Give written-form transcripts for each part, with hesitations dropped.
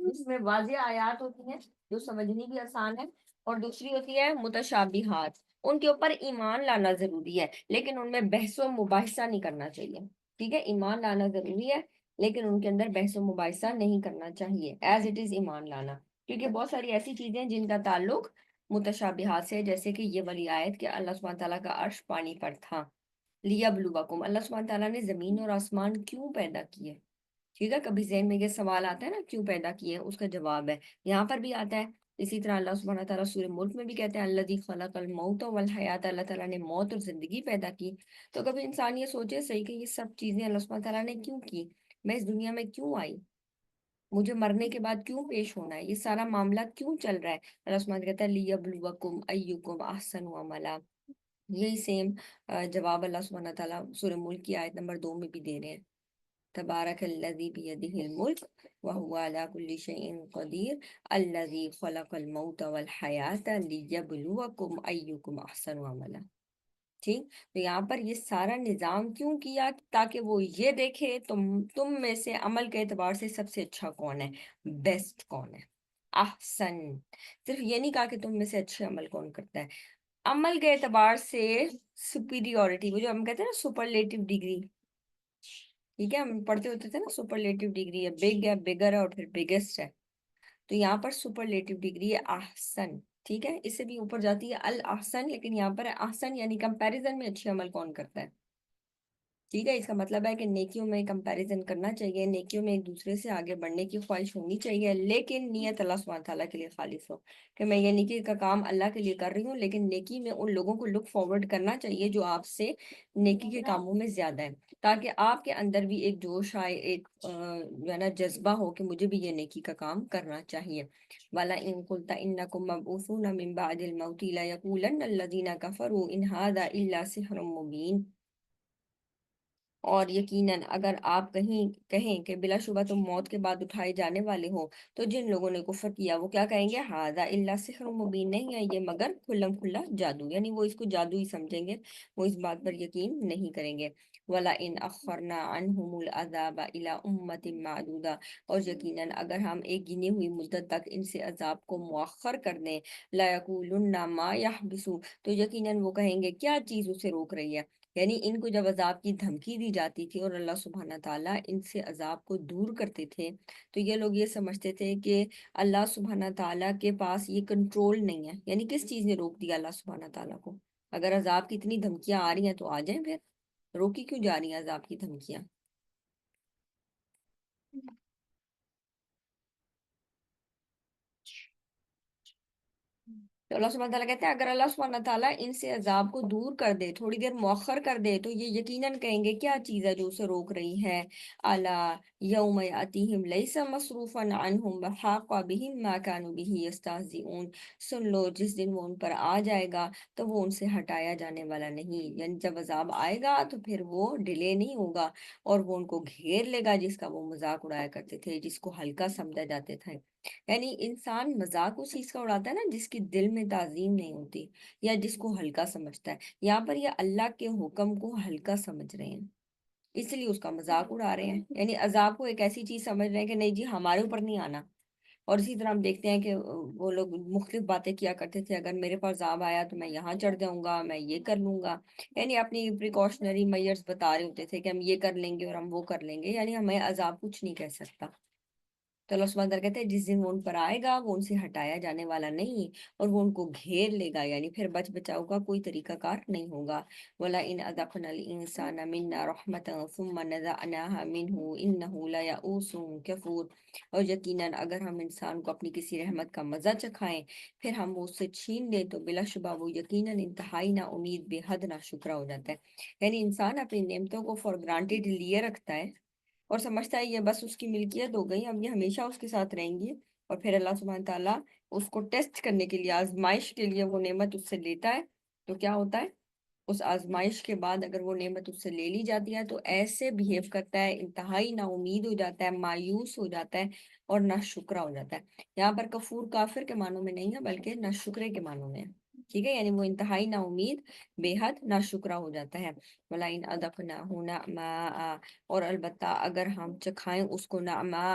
جس میں واضح آیات ہوتی ہیں جو سمجھنی بھی آسان ہے، اور دوسری ہوتی ہے متشابہات، ان کے اوپر ایمان لانا ضروری ہے لیکن ان میں بحث و مباحثہ نہیں کرنا چاہیے، ٹھیک ہے، ایمان لانا ضروری ہے لیکن ان کے اندر بحث و مباحثہ نہیں کرنا چاہیے ایز اٹ از ایمان لانا، کیونکہ بہت ساری ایسی چیزیں جن کا تعلق متشابہات سے، جیسے کہ یہ والی آیت کہ اللہ سبحانہ تعالیٰ کا عرش پانی پر تھا، لیبلوکم، اللہ سبحانہ تعالیٰ نے زمین اور آسمان کیوں پیدا کیے، ٹھیک ہے، کبھی ذہن میں یہ سوال آتا ہے نا کیوں پیدا کیے، اس کا جواب ہے یہاں پر بھی آتا ہے۔ اسی طرح اللہ سبحانہ تعالیٰ سورہ ملک میں بھی کہتے ہیں الذی خلق الموت والحیات، اللہ تعالیٰ نے موت اور زندگی پیدا کی۔ تو کبھی انسان یہ سوچے صحیح کہ یہ سب چیزیں اللہ سبحانہ تعالیٰ نے کیوں کی، میں اس دنیا میں کیوں آئی، مجھے مرنے کے بعد کیوں پیش ہونا ہے، یہ سارا معاملہ کیوں چل رہا ہے۔ اللہ سبحانہ کہتا ہے لیبلوکم ایکم احسن عملا، یہی سیم جواب اللہ سبحانہ تعالیٰ سورہ ملک کی آیت نمبر 2 میں بھی دے رہے ہیں، تبارک الذی بیدہ الملک وہو علی کل شیء قدیر الذی خلق الموت والحیات لیبلوکم ایکم احسن عملا، ٹھیک، تو یہاں پر یہ سارا نظام کیوں کیا، تاکہ وہ یہ دیکھے تم میں سے عمل کے اعتبار سے سب سے اچھا کون ہے، بیسٹ کون ہے، احسن، صرف یہ نہیں کہا کہ تم میں سے اچھے عمل کون کرتا ہے، عمل کے اعتبار سے سپیریورٹی، وہ جو ہم کہتے ہیں نا سپرلیٹو ڈگری، ٹھیک ہے، ہم پڑھتے ہوتے تھے نا سپرلیٹو ڈگری ہے، بگ ہے، بگر ہے، اور پھر بگیسٹ ہے، تو یہاں پر سپرلیٹو ڈگری ہے احسن، ٹھیک ہے، اس سے بھی اوپر جاتی ہے الاحسن، لیکن یہاں پر احسن یعنی کمپیریزن میں اچھے عمل کون کرتا ہے، ٹھیک ہے، اس کا مطلب ہے کہ نیکیوں میں کمپیریزن کرنا چاہیے، نیکیوں میں ایک دوسرے سے آگے بڑھنے کی خواہش ہونی چاہیے، لیکن نیت اللہ سبحانہ تعالیٰ کے لیے خالص ہو، کہ میں یہ نیکی کا کام اللہ کے لیے کر رہی ہوں، لیکن نیکی میں ان لوگوں کو لک فارورڈ کرنا چاہیے جو آپ سے نیکی کے کاموں میں زیادہ ہیں، تاکہ آپ کے اندر بھی ایک جوش آئے، ایک جو ہے نا جذبہ ہو کہ مجھے بھی یہ نیکی کا کام کرنا چاہیے۔ وَلَئِن قُلْتَ إِنَّكُم مَّبْعُوثُونَ مِن بَعْدِ الْمَوْتِ لَيَقُولَنَّ الَّذِينَ كَفَرُوا إِنْ هَٰذَا إِلَّا سِحْرٌ مُّبِينٌ، اور یقیناً اگر آپ کہیں کہ بلا شبہ تم موت کے بعد اٹھائے جانے والے ہو، تو جن لوگوں نے کفر کیا وہ کیا کہیں گے، ہاذا الا سحر مبین، نہیں ہے یہ مگر کھلم کھلا جادو، یعنی وہ اس کو جادو ہی سمجھیں گے، وہ اس بات پر یقین نہیں کریں گے۔ وَلَئِنْ أَخَّرْنَا عَنْهُمُ الْعَذَابَ إِلَىٰ أُمَّةٍ مَّعْدُودَةٍ، اور یقیناً اگر ہم ایک گنی ہوئی مدت تک ان سے عذاب کو مؤخر کر دیں، لَيَقُولُنَّ مَا يَحْبِسُ، تو یقیناً وہ کہیں گے کیا چیز اسے روک رہی ہے، یعنی ان کو جب عذاب کی دھمکی دی جاتی تھی اور اللہ سبحانہ تعالیٰ ان سے عذاب کو دور کرتے تھے، تو یہ لوگ یہ سمجھتے تھے کہ اللہ سبحانہ تعالیٰ کے پاس یہ کنٹرول نہیں ہے، یعنی کس چیز نے روک دیا اللہ سبحانہ تعالیٰ کو، اگر عذاب کی اتنی دھمکیاں آ رہی ہیں تو آ جائیں، پھر روکی کیوں جا رہی ہیں عذاب کی دھمکیاں۔ تو اللہ سبحانہ تعالیٰ کہتے ہیں اگر اللہ سبحانہ تعالیٰ ان سے عذاب کو دور کر دے، تھوڑی دیر مؤخر کر دے، تو یہ یقیناً کہیں گے کیا چیز ہے جو اسے روک رہی ہے، الا یوم یاتیہم لیس مصروفا عنہم وحاق بہم ما کانوا بہ یستہزئون، سن لو جس دن وہ ان پر آ جائے گا تو وہ ان سے ہٹایا جانے والا نہیں، یعنی جب عذاب آئے گا تو پھر وہ ڈیلے نہیں ہوگا اور وہ ان کو گھیر لے گا جس کا وہ مذاق اڑایا کرتے تھے، جس کو ہلکا سمجھا جاتے تھے، یعنی انسان مذاق اس چیز کا اڑاتا ہے نا جس کی دل میں تعظیم نہیں ہوتی یا جس کو ہلکا سمجھتا ہے، یہاں پر یہ اللہ کے حکم کو ہلکا سمجھ رہے ہیں اس لیے اس کا مذاق اڑا رہے ہیں، یعنی عذاب کو ایک ایسی چیز سمجھ رہے ہیں کہ نہیں جی ہمارے اوپر نہیں آنا، اور اسی طرح ہم دیکھتے ہیں کہ وہ لوگ مختلف باتیں کیا کرتے تھے، اگر میرے پاس عذاب آیا تو میں یہاں چڑھ جاؤں گا، میں یہ کر لوں گا، یعنی اپنی پریکاشنری میئرز بتا رہے ہوتے تھے کہ ہم یہ کر لیں گے اور ہم وہ کر لیں گے، یعنی ہمیں عذاب کچھ نہیں کہہ سکتا۔ تو اللہ سبحانہ وتعالیٰ کہتے ہیں جس دن وہ ان پر آئے گا وہ ان سے ہٹایا جانے والا نہیں اور وہ ان کو گھیر لے گا، یعنی پھر بچ بچاؤ کا کوئی طریقہ کار نہیں ہوگا۔ وَلَئِنْ أَذَقْنَا الْإِنسَانَ مِنَّا رَحْمَةً ثُمَّ نَزَعْنَاهَا مِنْهُ إِنَّهُ لَيَئُوسٌ كَفُورٌ، اور یقیناً اگر ہم انسان کو اپنی کسی رحمت کا مزہ چکھائیں پھر ہم وہ اس سے چھین لیں تو بلا شبہ وہ یقیناً انتہائی نا امید، بے حد نا شکرا ہو جاتا ہے، یعنی انسان اپنی نعمتوں کو فار گرانٹیڈ لیے رکھتا ہے اور سمجھتا ہے یہ بس اس کی ملکیت ہو گئی، اب یہ ہمیشہ اس کے ساتھ رہیں گی، اور پھر اللہ سبحانہ تعالیٰ اس کو ٹیسٹ کرنے کے لیے، آزمائش کے لیے وہ نعمت اس سے لیتا ہے، تو کیا ہوتا ہے اس آزمائش کے بعد اگر وہ نعمت اس سے لے لی جاتی ہے تو ایسے بہیو کرتا ہے، انتہائی نا امید ہو جاتا ہے، مایوس ہو جاتا ہے اور نہ شکرا ہو جاتا ہے۔ یہاں پر کفور کافر کے معنوں میں نہیں ہے بلکہ نہ شکرے کے معنوں میں ہے، ٹھیک ہے، یعنی وہ انتہائی نا امید، بے حد نہ شکرا ہو جاتا ہے۔ وَلَئِنْ أَذَقْنَاهُ نَعْمَاءَ، اور البتہ اگر ہم چکھائیں اس کو نعماء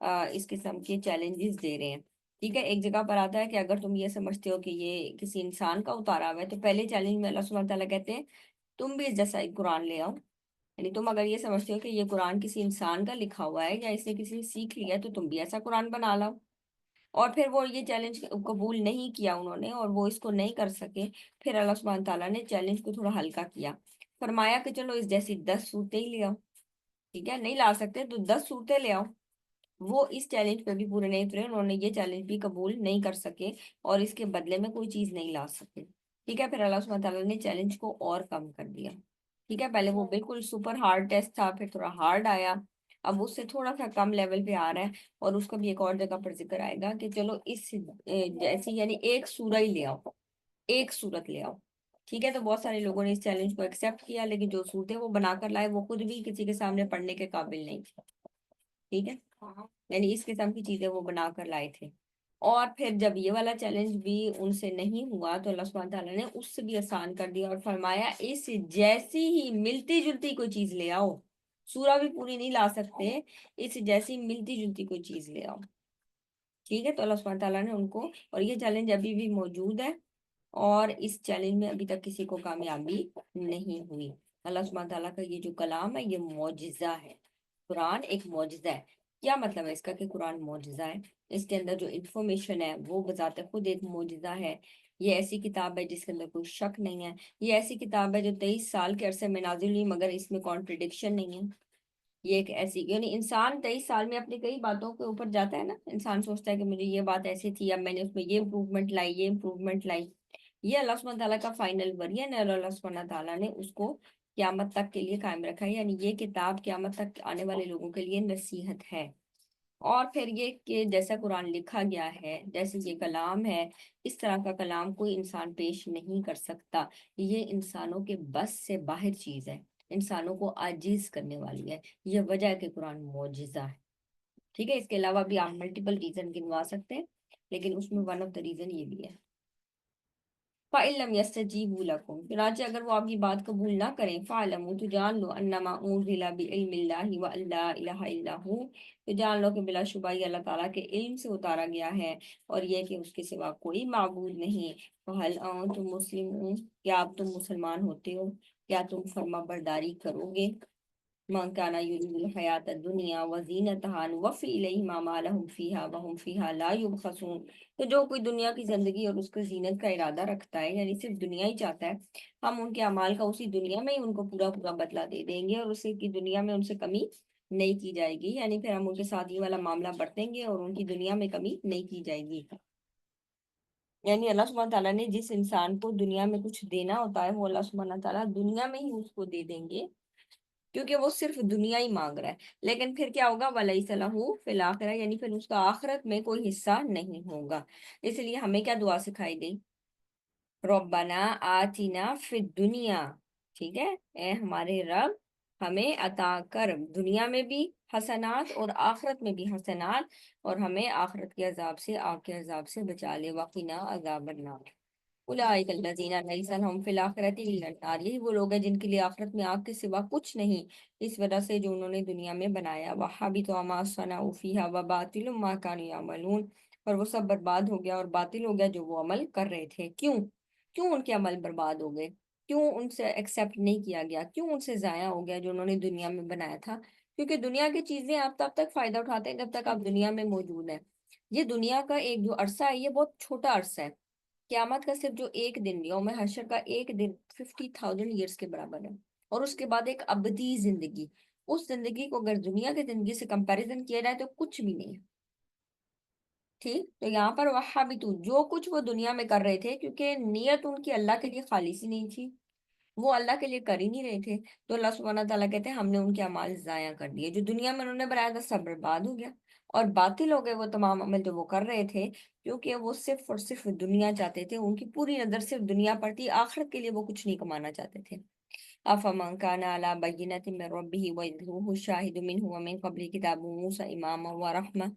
اس قسم کے چیلنجز دے رہے ہیں. ٹھیک ہے، ایک جگہ پر آتا ہے کہ اگر تم یہ سمجھتے ہو کہ یہ کسی انسان کا اتارا ہوا ہے، تو پہلے چیلنج میں اللہ سبحانہ تعالیٰ کہتے ہیں تم بھی اس جیسا ایک قرآن لے آؤ. یعنی تم اگر یہ سمجھتے ہو کہ یہ قرآن کسی انسان کا لکھا ہوا ہے یا اس نے کسی سے سیکھ لیا ہے، تو تم بھی ایسا قرآن بنا لاؤ. اور پھر وہ یہ چیلنج قبول نہیں کیا انہوں نے، اور وہ اس کو نہیں کر سکے. پھر اللہ سبحانہ تعالیٰ نے چیلنج کو تھوڑا ہلکا کیا، فرمایا کہ چلو اس جیسی 10 صورتیں ہی لے آؤ. ٹھیک ہے، نہیں لا سکتے تو 10 صورتیں لے آؤ. وہ اس چیلنج پہ بھی پورے نہیں اترے، انہوں نے یہ چیلنج بھی قبول نہیں کر سکے اور اس کے بدلے میں کوئی چیز نہیں لا سکے. ٹھیک ہے، پھر اللہ سبحانہ تعالیٰ نے چیلنج کو اور کم کر دیا. ٹھیک ہے، پہلے وہ بالکل سپر ہارڈ ٹیسٹ تھا، پھر تھوڑا ہارڈ آیا، اب اس سے تھوڑا سا کم لیول پہ آ رہا ہے. اور اس کا بھی ایک اور جگہ پر ذکر آئے گا کہ چلو اس جیسی یعنی ایک سورہ ہی لے آؤ، ایک سورت لے آؤ. ٹھیک ہے، تو بہت سارے لوگوں نے اس چیلنج کو ایکسیپٹ کیا، لیکن جو صورتیں وہ بنا کر لائے وہ خود بھی کسی کے سامنے پڑھنے کے قابل نہیں تھے. ٹھیک ہے، یعنی اس قسم کی چیزیں وہ بنا کر لائے تھے. اور پھر جب یہ والا چیلنج بھی ان سے نہیں ہوا تو اللہ سبحانہ تعالیٰ نے اس سے بھی آسان کر دیا اور فرمایا اس جیسی ہی ملتی جلتی کوئی چیز لے آؤ. سورہ بھی پوری نہیں لا سکتے، اس جیسی ملتی جلتی کوئی چیز لے آؤ. ٹھیک ہے، تو اللہ سبحانہ تعالیٰ نے ان کو، اور یہ چیلنج ابھی بھی موجود ہے، اور اس چیلنج میں ابھی تک کسی کو کامیابی نہیں ہوئی. اللہ سبحانہ تعالیٰ کا یہ جو کلام ہے یہ معجزہ ہے. قرآن ایک معجزہ ہے. کیا مطلب ہے اس کا کہ قرآن معجزہ ہے؟ اس کے اندر جو انفارمیشن ہے وہ بذات خود ایک معجزہ ہے. یہ ایسی کتاب ہے جس کے اندر کوئی شک نہیں ہے. یہ ایسی کتاب ہے جو 23 سال کے عرصے میں نازل ہوئی مگر اس میں کانٹرڈکشن نہیں ہے. یہ ایک ایسی، یعنی انسان 23 سال میں اپنی کئی باتوں کے اوپر جاتا ہے نا، انسان سوچتا ہے کہ مجھے یہ بات ایسی تھی، اب میں نے اس میں یہ امپروومنٹ لائی، یہ امپروومنٹ لائی. یہ اللہ سبحانہ تعالیٰ کا فائنل ورژن ہے، اور اللہ سبحانہ تعالیٰ نے اس کو قیامت تک کے لیے قائم رکھا ہے. یعنی یہ کتاب قیامت تک آنے والے لوگوں کے لیے نصیحت ہے. اور پھر یہ کہ جیسا قرآن لکھا گیا ہے، جیسے یہ کلام ہے، اس طرح کا کلام کوئی انسان پیش نہیں کر سکتا. یہ انسانوں کے بس سے باہر چیز ہے، انسانوں کو عاجز کرنے والی ہے. یہ وجہ ہے کہ قرآن معجزہ ہے. ٹھیک ہے، اس کے علاوہ بھی آپ ملٹیپل ریزن گنوا سکتے ہیں، لیکن اس میں ون آف دا ریزن یہ بھی ہے. فَإِلَّمْ يَسْتَجِيبُوا لَكُمْ، چنانچہ اگر وہ آپ کی بات قبول نہ کریں، فَاعْلَمُوا، تو جان لو، أَنَّمَا أُنزِلَ بِعِلْمِ اللَّهِ وَأَن لَا إِلَٰهَ إِلَّا هُوَ، تو جان لو کہ بلا شبہ یہ اللہ تعالیٰ کے علم سے اتارا گیا ہے، اور یہ کہ اس کے سوا کوئی معبود نہیں. فَهَلْ أَنتُم مُسْلِمُونَ، کیا اب تم مسلمان ہوتے ہو؟ کیا تم فرما برداری کرو گے؟ من كان يريد الحياة الدنيا وزينتها نوفي إليهم أعمالهم فيها وهم فيها لا يبخسون. تو جو کوئی دنیا کی زندگی اور اس کی زینت کا ارادہ رکھتا ہے، یعنی صرف دنیا ہی چاہتا ہے، ہم ان کے اعمال کا اسی دنیا میں ہی ان کو پورا پورا بدلہ دے دیں گے، اور اسی کی دنیا میں ان سے کمی نہیں کی جائے گی. یعنی پھر ہم ان کے ساتھ یہ والا معاملہ برتیں گے اور ان کی دنیا میں کمی نہیں کی جائے گی. یعنی اللہ سبحانہ تعالیٰ نے جس انسان کو دنیا میں کچھ دینا ہوتا ہے وہ اللہ سبحانہ تعالیٰ دنیا میں ہی اس کو دے دیں گے، کیونکہ وہ صرف دنیا ہی مانگ رہا ہے. لیکن پھر کیا ہوگا؟ وَلَيْسَ لَهُ فِي الْآخِرَةِ، یعنی پھر اس کا آخرت میں کوئی حصہ نہیں ہوگا. اس لیے ہمیں کیا دعا سکھائی گئی؟ ربنا آتنا فی الدنیا. ٹھیک ہے، اے ہمارے رب، ہمیں عطا کر دنیا میں بھی حسنات اور آخرت میں بھی حسنات، اور ہمیں آخرت کے عذاب سے، آگ کے عذاب سے بچا لے. وقنا عذاب النار. اولئک الذین لیس لہم فی الآخرۃ الا النار، یہی وہ لوگ ہیں جن کے لیے آخرت میں آگ کے سوا کچھ نہیں، اس وجہ سے جو انہوں نے دنیا میں بنایا. وحبط ما صنعوا فیہا وباطل ما کانوا یعملون، اور وہ سب برباد ہو گیا اور باطل ہو گیا جو وہ عمل کر رہے تھے. کیوں ان کے عمل برباد ہو گئے؟ کیوں ان سے ایکسیپٹ نہیں کیا گیا؟ کیوں ان سے ضائع ہو گیا جو انہوں نے دنیا میں بنایا تھا؟ کیونکہ دنیا کی چیزیں آپ تب تک فائدہ اٹھاتے ہیں جب تک آپ دنیا میں موجود ہیں. یہ دنیا کا ایک جو عرصہ ہے یہ بہت چھوٹا عرصہ ہے. قیامت کا صرف جو ایک دن، یوم حشر کا ایک دن 50,000 ایئرس کے برابر ہے، اور اس کے بعد ایک ابدی زندگی. اس زندگی کو اگر دنیا کی زندگی سے کمپیریزن کیا جائے تو کچھ بھی نہیں ہے. ٹھیک، تو یہاں پر وحابتو، جو کچھ وہ دنیا میں کر رہے تھے، کیونکہ نیت ان کی اللہ کے لیے خالص ہی نہیں تھی، وہ اللہ کے لیے کر ہی نہیں رہے تھے، تو اللہ سبحانہ تعالیٰ کہتے ہیں ہم نے ان کے اعمال ضائع کر دیے. جو دنیا میں انہوں نے بنایا تھا سب برباد ہو گیا، اور باطل ہو گئے وہ تمام عمل جو وہ کر رہے تھے، کیونکہ وہ صرف اور صرف دنیا چاہتے تھے. ان کی پوری نظر صرف دنیا پر تھی، آخرت کے لیے وہ کچھ نہیں کمانا چاہتے تھے. افمن كان على بينة من ربه ويتلوه الشاهد منه ومن قبله كتاب موسى اماما ورحمة،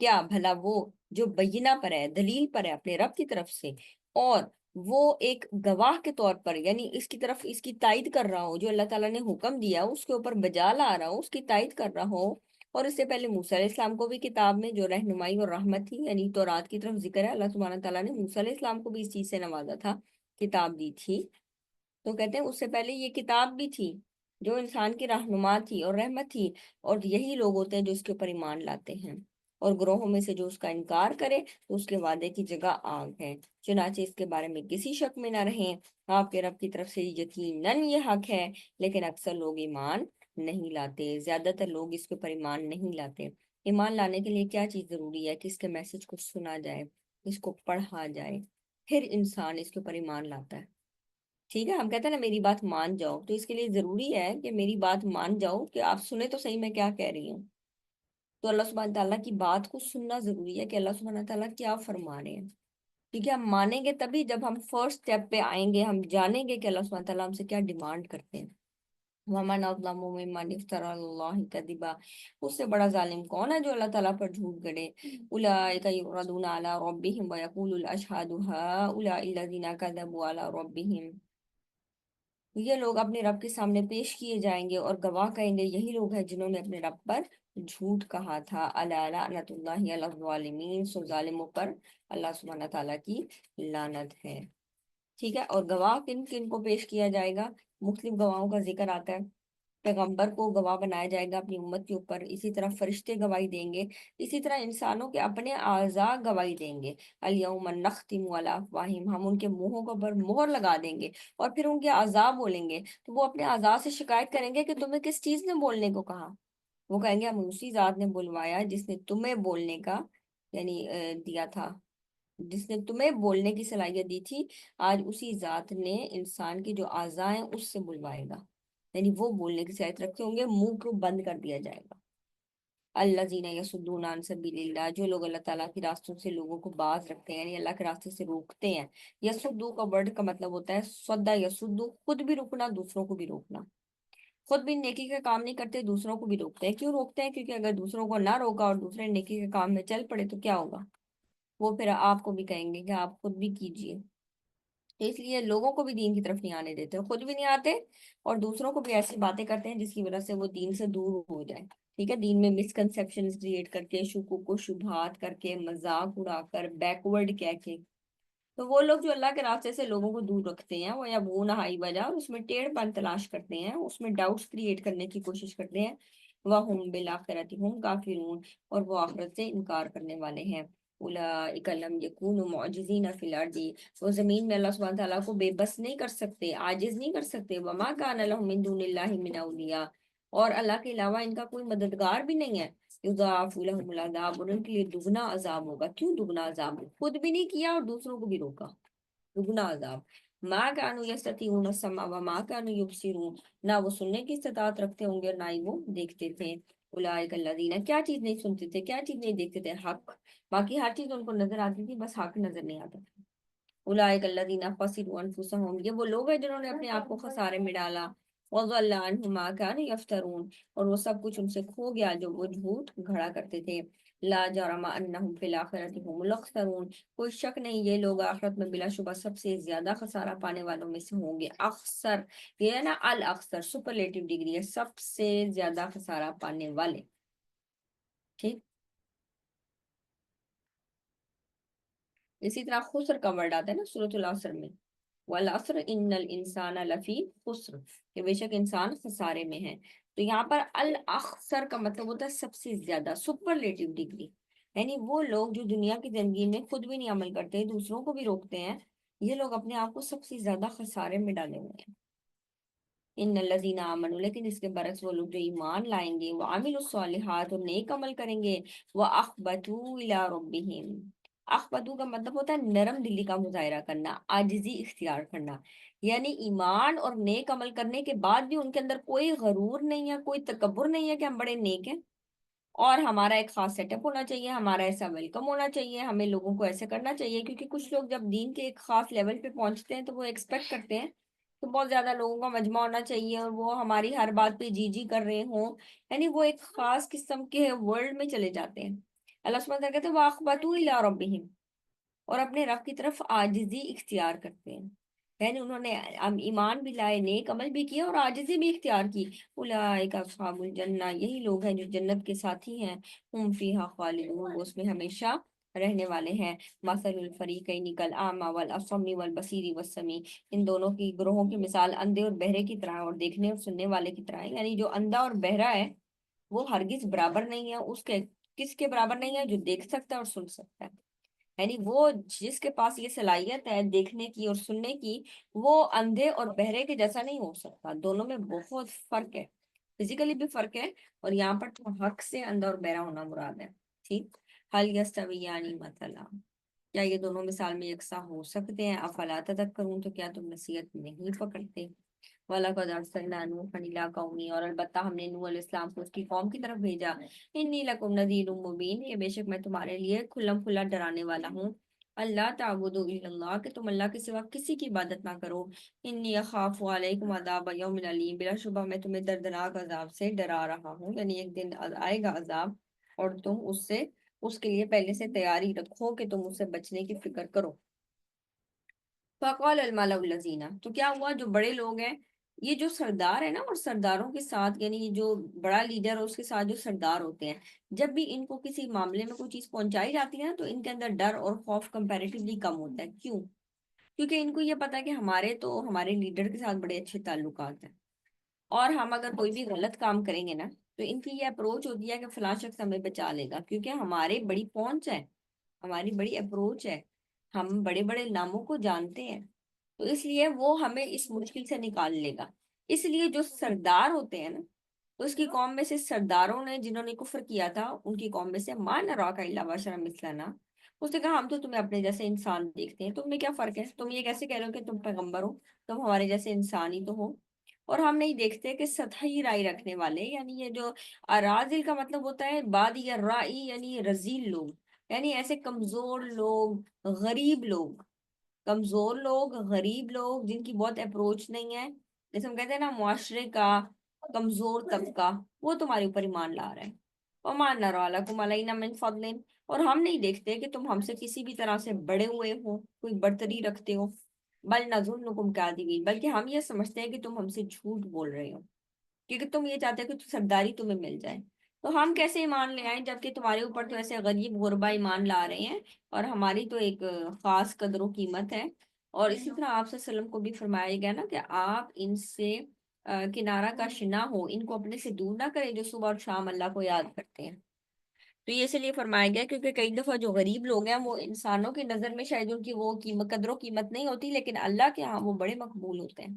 کیا بھلا وہ جو بینہ پر ہے، دلیل پر ہے اپنے رب کی طرف سے، اور وہ ایک گواہ کے طور پر، یعنی اس کی طرف اس کی تائید کر رہا ہو، جو اللہ تعالیٰ نے حکم دیا اس کے اوپر بجا لا رہا ہو، اس کی تائید کر رہا ہو، اور اس سے پہلے موسیٰ علیہ السلام کو بھی کتاب میں جو رہنمائی اور رحمت تھی یعنی تورات کی طرف ذکر ہے، اللہ سبحانہ تعالیٰ نے موسیٰ علیہ السلام کو بھی اس چیز سے نوازا تھا، کتاب دی تھی۔ تو کہتے ہیں اس سے پہلے یہ کتاب بھی تھی جو انسان کی رہنما تھی اور رحمت تھی، اور یہی لوگ ہوتے ہیں جو اس کے اوپر ایمان لاتے ہیں، اور گروہوں میں سے جو اس کا انکار کرے تو اس کے وعدے کی جگہ آگ ہے، چنانچہ اس کے بارے میں کسی شک میں نہ رہیں، آپ کے رب کی طرف سے یقیناً یہ حق ہے، لیکن اکثر لوگ ایمان نہیں لاتے، زیادہ تر لوگ اس کے اوپر ایمان نہیں لاتے۔ ایمان لانے کے لیے کیا چیز ضروری ہے؟ کہ اس کے میسج کو سنا جائے، اس کو پڑھا جائے، پھر انسان اس کے اوپر ایمان لاتا ہے۔ ٹھیک ہے، ہم کہتے ہیں نا میری بات مان جاؤ، تو اس کے لیے ضروری ہے کہ میری بات مان جاؤ، کہ آپ سنیں تو صحیح میں کیا کہہ رہی ہوں۔ تو اللہ سبحانہ تعالیٰ کی بات کو سننا ضروری ہے کہ اللہ سبحانہ تعالیٰ کیا فرما رہے ہیں۔ ٹھیک ہے، ہم مانیں گے تبھی جب ہم فرسٹ اسٹیپ پہ آئیں گے، ہم جانیں گے کہ اللہ سبحانہ تعالیٰ ہم سے کیا ڈیمانڈ کرتے ہیں۔ وَمَنْ أَظْلَمُ مِمَّنِ افْتَرَى عَلَى اللَّهِ كَذِبًا، اس سے بڑا ظالم کون ہے جو اللہ تعالیٰ پر جھوٹ گڑے۔ أُولَٰئِكَ يُعْرَضُونَ عَلَىٰ رَبِّهِمْ وَيَقُولُ الْأَشْهَادُ هَٰؤُلَاءِ الَّذِينَ كَذَبُوا عَلَىٰ رَبِّهِمْ، یہ لوگ اپنے رب کے سامنے پیش کیے جائیں گے اور گواہ کہیں گے یہی لوگ ہیں جنہوں نے اپنے رب پر جھوٹ کہا تھا۔ الا لعنت اللہ علی الظالمین، سو ظالموں پر اللہ سبحانہ تعالیٰ کی لعنت ہے۔ ٹھیک ہے، اور گواہ کن کن کو پیش کیا جائے گا؟ مختلف گواہوں کا ذکر آتا ہے۔ پیغمبر کو گواہ بنایا جائے گا اپنی امت کے اوپر، اسی طرح فرشتے گواہی دیں گے، اسی طرح انسانوں کے اپنے اعضاء گواہی دیں گے۔ الیوم نختم علی افواہہم، ہم ان کے منہوں کو پر مہر لگا دیں گے، اور پھر ان کے اعضاء بولیں گے، تو وہ اپنے اعضاء سے شکایت کریں گے کہ تمہیں کس چیز نے بولنے کو کہا؟ وہ کہیں گے ہم اسی ذات نے بلوایا جس نے تمہیں بولنے کا یعنی دیا تھا، جس نے تمہیں بولنے کی صلاحیت دی تھی، آج اسی ذات نے انسان کے جو اعضاء ہیں اس سے بلوائے گا، یعنی وہ بولنے کی صلاحیت رکھتے ہوں گے، منہ کو بند کر دیا جائے گا۔ الذین یصدون عن سبیل اللہ، جو لوگ اللہ تعالیٰ کے راستوں سے لوگوں کو باز رکھتے ہیں یعنی اللہ کے راستے سے روکتے ہیں۔ یسدو کا ورڈ کا مطلب ہوتا ہے سدا یسدو، خود بھی رکنا، دوسروں کو بھی روکنا۔ خود بھی نیکی کا کام نہیں کرتے، دوسروں کو بھی روکتے ہیں۔ کیوں روکتے ہیں؟ کیونکہ اگر دوسروں کو نہ روکا اور دوسرے نیکی کے کام میں چل پڑے تو کیا ہوگا؟ وہ پھر آپ کو بھی کہیں گے کہ آپ خود بھی کیجئے۔ تو اس لیے لوگوں کو بھی دین کی طرف نہیں آنے دیتے، خود بھی نہیں آتے، اور دوسروں کو بھی ایسی باتیں کرتے ہیں جس کی وجہ سے وہ دین سے دور ہو جائے۔ ٹھیک ہے، دین میں مسکنسیپشن کریٹ کر کے، شکوک و شبہات کر کے، مذاق اڑا کر، بیکورڈ کہہ کے، تو وہ لوگ جو اللہ کے راستے سے لوگوں کو دور رکھتے ہیں، وہ یا وہ نہائی وجہ اور اس میں ٹیڑھ پن تلاش کرتے ہیں، اس میں ڈاؤٹس کریٹ کرنے کی کوشش کرتے ہیں، وَهُمْ بِالْآخِرَةِ هُمْ کافرون، اور وہ آخرت سے انکار کرنے والے ہیں۔ أُولَٰئِكَ لَمْ يَكُونُوا مُعْجِزِينَ فِي الْأَرْضِ، وہ زمین میں اللہ سبحانہ تعالیٰ کو بے بس نہیں کر سکتے، عاجز نہیں کر سکتے۔ وَمَا كَانَ لَهُم مِّن دُونِ اللَّهِ مِنْ أَوْلِيَاءَ، اور اللہ کے علاوہ ان کا کوئی مددگار بھی نہیں ہے۔ يُضَاعَفُ لَهُمُ الْعَذَابُ، اور ان کے لیے دگنا عذاب ہوگا۔ کیوں دگنا عذاب؟ خود بھی نہیں کیا اور دوسروں کو بھی روکا، دگنا عذاب۔ ما كانوا يستطيعون السمع وما كانوا يبصرون، نہ وہ سننے کی استطاعت رکھتے ہوں گے اور نہ ہی وہ دیکھتے تھے۔ اولئک الذین، کیا چیز نہیں سنتے تھے، کیا چیز نہیں دیکھتے تھے؟ حق، باقی ہر چیز ان کو نظر آتی تھی، بس حق نظر نہیں آتا تھا۔ اولئک الذین خسروا انفسهم، یہ وہ لوگ ہیں جنہوں نے اپنے آپ کو خسارے میں ڈالا۔ وضل عنهم ما كانوا يفترون، اور وہ سب کچھ ان سے کھو گیا جو وہ جھوٹ گھڑا کرتے تھے۔ لا جرم انہم فی الاخرۃ هم الاخسرون، کوئی شک نہیں یہ لوگ آخرت میں بلا شبہ سب سے زیادہ خسارہ پانے والوں میں سے ہوں گے۔ اخسر، یہ ہے نا الاخسر، سپرلیٹو ڈگری ہے، سب سے زیادہ خسارہ پانے والے۔ ٹھیک، اسی طرح خسر کا ورڈ آتا ہے نا سورۃ العصر میں، والعصر ان الانسان لفی خسر، کہ بے شک انسان خسارے میں ہے۔ تو یہاں پر الاخسر کا مطلب ہوتا ہے سب سے زیادہ، سپرلیٹو ڈگری، یعنی وہ لوگ جو دنیا کی زندگی میں خود بھی نہیں عمل کرتے، دوسروں کو بھی روکتے ہیں، یہ لوگ اپنے آپ کو سب سے زیادہ خسارے میں ڈالے ہوئے ہیں۔ ان الذین آمنوا، لیکن اس کے برعکس وہ لوگ جو ایمان لائیں گے، وہ عامل الصالحات، اور نیک عمل کریں گے، وہ اخبتوا الی ربہم، اخبتو کا مطلب ہوتا ہے نرم دلی کا مظاہرہ کرنا، عاجزی اختیار کرنا، یعنی ایمان اور نیک عمل کرنے کے بعد بھی ان کے اندر کوئی غرور نہیں ہے، کوئی تکبر نہیں ہے کہ ہم بڑے نیک ہیں اور ہمارا ایک خاص سیٹ اپ ہونا چاہیے، ہمارا ایسا ویلکم ہونا چاہیے، ہمیں لوگوں کو ایسے کرنا چاہیے، کیونکہ کچھ لوگ جب دین کے ایک خاص لیول پہ پہنچتے ہیں تو وہ ایکسپیکٹ کرتے ہیں تو بہت زیادہ لوگوں کا مجمع ہونا چاہیے اور وہ ہماری ہر بات پہ جی جی کر رہے ہوں، یعنی وہ ایک خاص قسم کے ورلڈ میں چلے جاتے ہیں۔ اللہ سبحانہ وتعالیٰ کہتے ہیں وَأَخْبَتُوا إِلَىٰ رَبِّهِمْ، اور اپنے رب کی طرف عاجزی اختیار کرتے ہیں، یعنی انہوں نے ایمان بھی لائے، نیک عمل بھی کیا اور عاجزی بھی اختیار کی۔ اولئک اصحاب الجنہ، یہی لوگ ہیں جو جنت کے ساتھی ہیں، ہم فیہا خالدون، وہ اس میں ہمیشہ رہنے والے ہیں۔ مثل الفریقین کالاعمی والاصم والبصیر والسمیع، ان دونوں کی گروہوں کی مثال اندھے اور بہرے کی طرح ہے اور دیکھنے اور سننے والے کی طرح ہے۔ یعنی جو اندھا اور بہرا ہے وہ ہرگز برابر نہیں ہے اس کے، کس کے برابر نہیں ہے؟ جو دیکھ سکتا ہے اور سن سکتا ہے۔ یعنی وہ جس کے پاس یہ صلاحیت ہے دیکھنے کی اور سننے کی، وہ اندھے اور بہرے کے جیسا نہیں ہو سکتا۔ دونوں میں بہت فرق ہے، فزیکلی بھی فرق ہے، اور یہاں پر تو حق سے اندھا اور بہرا ہونا مراد ہے۔ ٹھیک، حل یستویان مثلا، کیا یہ دونوں مثال میں یکساں ہو سکتے ہیں؟ افلا تذکرون، تو کیا تم نصیحت نہیں پکڑتے؟ وَلَقَدْ أَرْسَلْنَا نُوحًا إِلَىٰ قَوْمِهِ، اور البتہ ہم نے نوح علیہ السلام کو اس کی قوم کی طرف بھیجا۔ إِنِّي لَكُمْ نَذِيرٌ مُّبِينٌ، یہ بے شک میں تمہارے لیے کھلم کھلا ڈرانے والا ہوں۔ اللہ تعبدوا الا اللہ، کہ تم اللہ کے سوا کسی کی عبادت نہ کرو۔ انی اخاف علیکم عذاب یوم علیم، بلا شبہ میں تمہیں دردناک عذاب سے ڈرا رہا ہوں۔ یعنی ایک دن آئے گا عذاب اور تم اس کے لیے پہلے سے تیاری رکھو کہ تم اس سے بچنے کی فکر کرو۔ فقال الملأ الذین، تو کیا ہوا جو بڑے لوگ ہیں، یہ جو سردار ہے نا، اور سرداروں کے ساتھ یعنی یہ جو بڑا لیڈر اور اس کے ساتھ جو سردار ہوتے ہیں، جب بھی ان کو کسی معاملے میں کوئی چیز پہنچائی جاتی ہے نا، تو ان کے اندر ڈر اور خوف کمپیریٹیولی کم ہوتا ہے۔ کیوں؟ کیونکہ ان کو یہ پتا ہے کہ ہمارے لیڈر کے ساتھ بڑے اچھے تعلقات ہیں، اور ہم اگر کوئی بھی غلط کام کریں گے نا، تو ان کی یہ اپروچ ہوتی ہے کہ فلاں شخص ہمیں بچا لے گا، کیونکہ ہمارے بڑی پہنچ ہے، ہماری بڑی اپروچ ہے، ہم بڑے بڑے ناموں کو جانتے ہیں، تو اس لیے وہ ہمیں اس مشکل سے نکال لے گا۔ اس لیے جو سردار ہوتے ہیں نا، تو اس کی قوم میں سے سرداروں نے جنہوں نے کفر کیا تھا، ان کی قوم میں سے ما نراک الا بشرا مثلنا، اس نے کہا ہم تو تمہیں اپنے جیسے انسان دیکھتے ہیں، تم میں کیا فرق ہے؟ تم یہ کیسے کہہ رہے ہو کہ تم پیغمبر ہو؟ تم ہمارے جیسے انسان ہی تو ہو۔ اور ہم نہیں دیکھتے کہ سطحی رائے رکھنے والے، یعنی یہ جو اراذل کا مطلب ہوتا ہے بادی الرائی، یعنی رذیل لوگ، یعنی ایسے کمزور لوگ، غریب لوگ، کمزور لوگ، غریب لوگ جن کی بہت اپروچ نہیں ہے، جیسے ہم کہتے ہیں نا معاشرے کا کمزور طبقہ، وہ تمہارے اوپر ایمان لا رہا ہے۔ وَمَا نَرَىٰ لَكُمْ عَلَيْنَا مِنْ فَضْلٍ، اور ہم نہیں دیکھتے کہ تم ہم سے کسی بھی طرح سے بڑے ہوئے ہو، کوئی برتری رکھتے ہو۔ بل نظنکم کاذبین، بلکہ ہم یہ سمجھتے ہیں کہ تم ہم سے جھوٹ بول رہے ہو، کیونکہ تم یہ چاہتے ہو کہ سرداری تمہیں مل جائے۔ تو ہم کیسے ایمان لے آئیں جبکہ تمہارے اوپر تو ایسے غریب غربا ایمان لا رہے ہیں، اور ہماری تو ایک خاص قدر و قیمت ہے۔ اور اسی طرح آپ صلی اللہ علیہ وسلم کو بھی فرمایا گیا نا کہ آپ ان سے کنارہ کش نہ ہو، ان کو اپنے سے دور نہ کریں جو صبح اور شام اللہ کو یاد کرتے ہیں۔ تو یہ اس لیے فرمایا گیا کیونکہ کئی دفعہ جو غریب لوگ ہیں وہ انسانوں کی نظر میں شاید ان کی وہ قدر و قیمت نہیں ہوتی، لیکن اللہ کے ہاں وہ بڑے مقبول ہوتے ہیں۔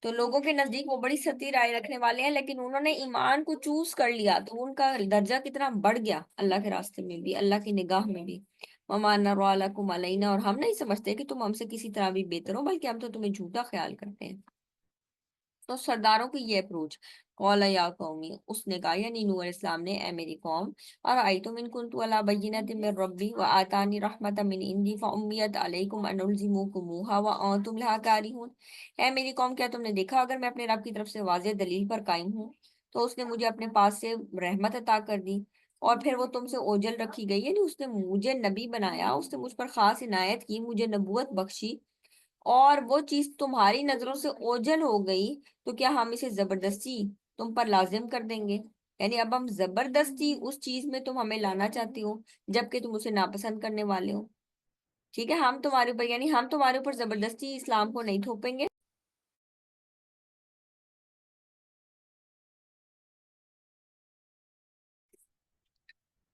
تو لوگوں کے نزدیک وہ بڑی سطحی رائے رکھنے والے ہیں، لیکن انہوں نے ایمان کو چوز کر لیا تو ان کا درجہ کتنا بڑھ گیا اللہ کے راستے میں بھی، اللہ کی نگاہ میں بھی۔ وَمَا نَرَىٰ لَكُمْ عَلَيْنَا، اور ہم نہیں سمجھتے کہ تم ہم سے کسی طرح بھی بہتر ہو، بلکہ ہم تو تمہیں جھوٹا خیال کرتے ہیں۔ تو سرداروں کی یہ اپروچ، قال یا قومی، اس نے کہا یعنی نوح علیہ السلام نے، اے میری قوم، ارأیتم ان کنت علی بینۃ من ربی وآتانی رحمۃ من عندی فعمیت علیکم انلزمکموہا وانتم لہا کارہون، اے میری قوم کیا تم نے دیکھا اگر میں اپنے رب کی طرف سے واضح دلیل پر قائم ہوں تو اس نے مجھے اپنے پاس سے رحمت عطا کر دی، اور پھر وہ تم سے اوجل رکھی گئی، یعنی اس نے مجھے نبی بنایا، اس نے مجھ پر خاص عنایت کی، مجھے نبوت بخشی، اور وہ چیز تمہاری نظروں سے اوجھل ہو گئی، تو کیا ہم اسے زبردستی تم پر لازم کر دیں گے؟ یعنی اب ہم زبردستی اس چیز میں تم ہمیں لانا چاہتی ہو جبکہ تم اسے ناپسند کرنے والے ہو۔ ٹھیک ہے، ہم تمہارے اوپر یعنی ہم تمہارے اوپر زبردستی اسلام کو نہیں تھوپیں گے،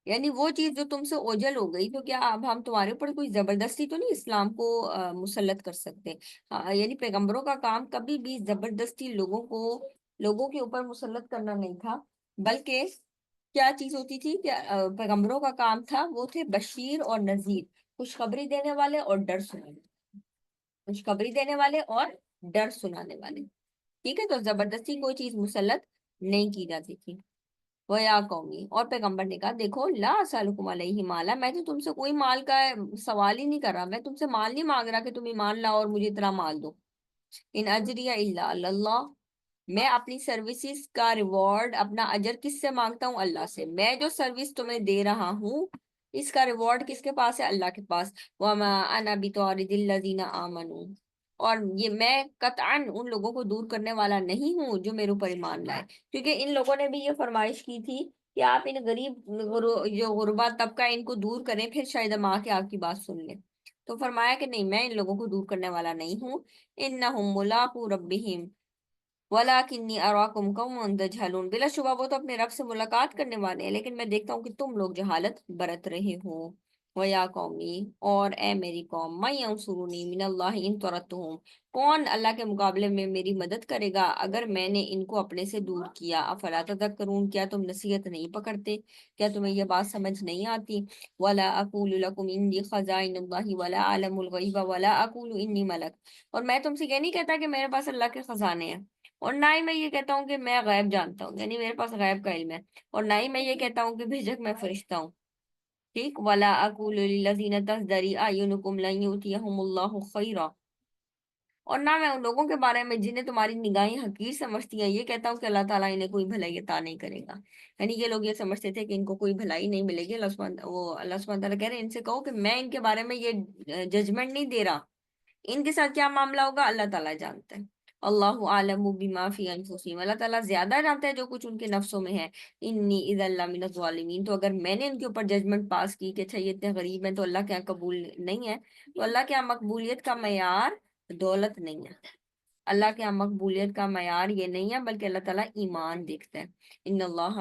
یعنی وہ چیز جو تم سے اوجھل ہو گئی، تو کیا اب ہم تمہارے اوپر کوئی زبردستی تو نہیں اسلام کو مسلط کر سکتے؟ یعنی پیغمبروں کا کام کبھی بھی زبردستی لوگوں کے اوپر مسلط کرنا نہیں تھا، بلکہ کیا چیز ہوتی تھی کہ پیغمبروں کا کام تھا، وہ تھے بشیر اور نذیر، خوشخبری دینے والے اور ڈر سنانے، خوشخبری دینے والے اور ڈر سنانے والے۔ ٹھیک ہے، تو زبردستی کوئی چیز مسلط نہیں کی جاتی تھی۔ وہ یا قومی، اور پیغمبر نے کہا دیکھو لا اسالکم علیہ مالا، میں تو تم سے کوئی مال کا سوال ہی نہیں کر رہا، میں تم سے مال نہیں مانگ رہا کہ تم ایمان لاؤ اور مجھے اتنا مال دو۔ ان اجری الا علی اللہ، میں اپنی سروسز کا ریوارڈ، اپنا اجر کس سے مانگتا ہوں؟ اللہ سے۔ میں جو سروس تمہیں دے رہا ہوں اس کا ریوارڈ کس کے پاس ہے؟ اللہ کے پاس. وما انا بطارد الذین آمنوا، اور یہ میں قطعاً ان لوگوں کو دور کرنے والا نہیں ہوں جو میرے اوپر ایمان لائے. کیونکہ ان لوگوں نے بھی یہ فرمائش کی تھی کہ آپ ان غریب جو غربا طبقہ ان کو دور کریں، پھر شاید ہم آ کے آپ کی بات سن لیں. تو فرمایا کہ نہیں، میں ان لوگوں کو دور کرنے والا نہیں ہوں. انہم ملاقو ربہم وَلَٰكِنِّي أَرَاكُمْ قَوْمًا تَجْهَلُونَ، بلا شبہ وہ تو اپنے رب سے ملاقات کرنے والے ہیں، لیکن میں دیکھتا ہوں کہ تم لوگ جہالت برت رہے ہو. وَيَا قَوْمِي، اور اے میری قوم، مَن يَنصُرُنِي مِنَ اللَّهِ إِن طَرَدتُّهُمْ، کون اللہ کے مقابلے میں میری مدد کرے گا اگر میں نے ان کو اپنے سے دور کیا. افلا تذکرون، کیا تم نصیحت نہیں پکڑتے؟ کیا تمہیں یہ بات سمجھ نہیں آتی؟ وَلَا أَقُولُ لَكُمْ إِنِّي خَزَائِنُ اللَّهِ وَلَا أَعْلَمُ الْغَيْبَ وَلَا أَقُولُ إِنِّي مَلَكٌ، اور میں تم سے یہ نہیں کہتا کہ میرے پاس اللہ کے خزانے ہیں، اور نہ ہی میں یہ کہتا ہوں کہ میں غیب جانتا ہوں، یعنی میرے پاس غیب کا علم ہے، اور نہ ہی میں یہ کہتا ہوں کہ بھیجک میں فرشتہ ہوں. ٹھیک. وَلَا أَقُولُ لِلَّذِينَ تَزْدَرِي أَعْيُنُكُمْ لَن يُؤْتِيَهُمُ اللَّهُ خَيْرًا، اور نہ میں ان لوگوں کے بارے میں جنہیں تمہاری نگاہیں حقیر سمجھتی ہیں یہ کہتا ہوں کہ اللہ تعالیٰ انہیں کوئی بھلائی عطا نہیں کرے گا. یعنی یہ لوگ یہ سمجھتے تھے کہ ان کو کوئی بھلائی نہیں ملے گی. اللہ سبحانہ تعالیٰ کہہ رہے ہیں ان سے کہو کہ میں ان کے بارے میں یہ ججمنٹ نہیں دے رہا، ان کے ساتھ کیا معاملہ ہوگا اللہ تعالیٰ جانتا ہے. اللہ عالم بما فی انفسہم، اللہ تعالیٰ زیادہ جانتا ہے جو کچھ ان کے نفسوں میں ہے. انی اذا لمن الظالمین، تو اگر میں نے ان کے اوپر ججمنٹ پاس کی کہ اچھا یہ اتنے غریب ہیں تو اللہ کے یہاں قبول نہیں ہے، تو اللہ کے یہاں مقبولیت کا معیار دولت نہیں ہے. اللہ کے یہاں مقبولیت کا معیار یہ نہیں ہے، بلکہ اللہ تعالیٰ ایمان دیکھتا ہے. ان اللہ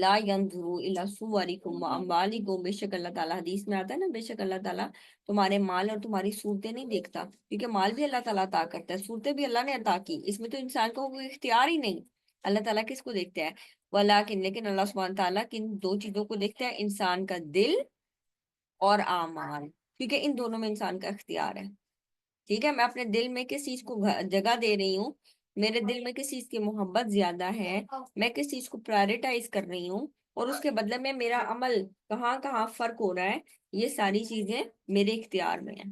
لا ينظر الى صورکم واموالکم، بے شک اللہ تعالیٰ، حدیث میں آتا ہے نا، بے شک اللہ تعالیٰ تمہارے مال اور تمہاری صورتیں نہیں دیکھتا، کیونکہ مال بھی اللہ تعالیٰ عطا کرتا ہے، صورتیں بھی اللہ نے عطا کی، اس میں تو انسان کو کوئی اختیار ہی نہیں. اللہ تعالیٰ کس کو دیکھتا ہے؟ ولیکن، لیکن اللہ سبحانہ تعالیٰ کن دو چیزوں کو دیکھتا ہے؟ انسان کا دل اور اعمال، کیونکہ ان دونوں میں انسان کا اختیار ہے. ٹھیک ہے، میں اپنے دل میں کس چیز کو جگہ دے رہی ہوں، میرے دل میں کس چیز کی محبت زیادہ ہے، میں کس چیز کو پرائرٹائز کر رہی ہوں، اور اس کے بدلے میں میرا عمل کہاں کہاں فرق ہو رہا ہے، یہ ساری چیزیں میرے اختیار میں ہیں.